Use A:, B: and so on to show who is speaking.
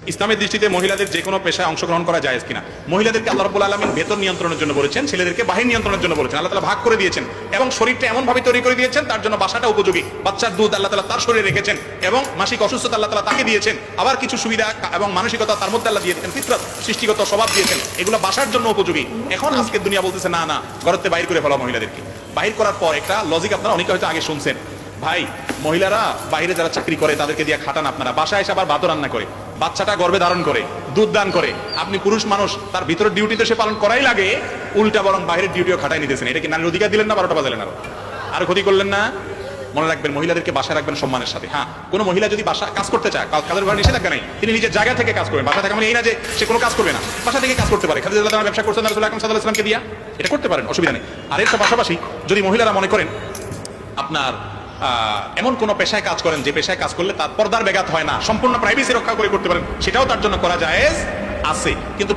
A: ইসলামের দৃষ্টিতে মহিলাদের যে কোনো পেশায় অংশগ্রহণ করা জায়েজ কিনা? মহিলাদেরকে আল্লাহ রাব্বুল আলামিন ভেতর নিয়ন্ত্রণের জন্য বলেছেন, ছেলেদেরকে বাহির নিয়ন্ত্রণের জন্য বলেছেন। আল্লাহ তাআলা ভাগ করে দিয়েছেন এবং শরীরটা এমন ভাবে তৈরি করে দিয়েছেন তার জন্য বাসাটা উপযোগী। বাচ্চার দুধ আল্লাহ তাআলা তার শরীরে রেখেছেন এবং মাসিক অসুস্থতা আল্লাহ তাআলা তাকে দিয়েছেন। আবার কিছু সুবিধা এবং মানসিকতা তার মধ্যে আল্লাহ দিয়েছেন, ফিতরত সৃষ্টিগত স্বভাব দিয়েছেন, এগুলো বাসার জন্য উপযোগী। এখন আজকের দুনিয়া বলতেছে না না, ঘরতে বাইর করে ফেলা মহিলাদেরকে। বাহির করার পর একটা লজিক আপনারা অনেকে হয়তো আগে শুনছেন, ভাই মহিলারা বাইরে যারা চাকরি করে তাদেরকে দিয়ে খাটান, আপনারা বাসায় এসে আবার ভাত রান্না করে, বাচ্চাটা গর্ভে ধারণ করে, দুধ দান করে, আপনি পুরুষ মানুষ তার ভিতরের ডিউটি তো সে পালন করাই লাগে, উল্টা বরং বাইরের ডিউটিও খাটাই নিতেছেন। এটা কি নারীর অধিকার দিলেন না? 12টা বাজালেন আরো ক্ষতি করলেন না? মনে রাখবেন, মহিলাদেরকে বাসায় রাখবেন সম্মানের সাথে। হ্যাঁ, কোনো মহিলা যদি বাসা কাজ করতে চায়, কাজের ঘরে নিষেধাজ্ঞা নেই, তিনি নিজের জায়গা থেকে কাজ করবেন। বাসা থেকে মানে এই না যে সে কোনো কাজ করবে না, বাসা থেকে কাজ করতে পারে। খাদিজা রাদিয়াল্লাহু আনহা ব্যবসা করতেন রাসূল আকরাম সাল্লাল্লাহু আলাইহি ওয়াসাল্লামকে দিয়া, এটা করতে পারেন, অসুবিধা নেই। আর এর পাশাপাশি যদি মহিলারা মনে করেন আপনার এমন কোন পেশায় কাজ করেন যে পেশায় কাজ করলে তার পর্দার ব্যাঘাত হয় না, সম্পূর্ণ প্রাইভেসি রক্ষা করে করতে পারেন, সেটাও তার জন্য করা জায়েজ আছে। কিন্তু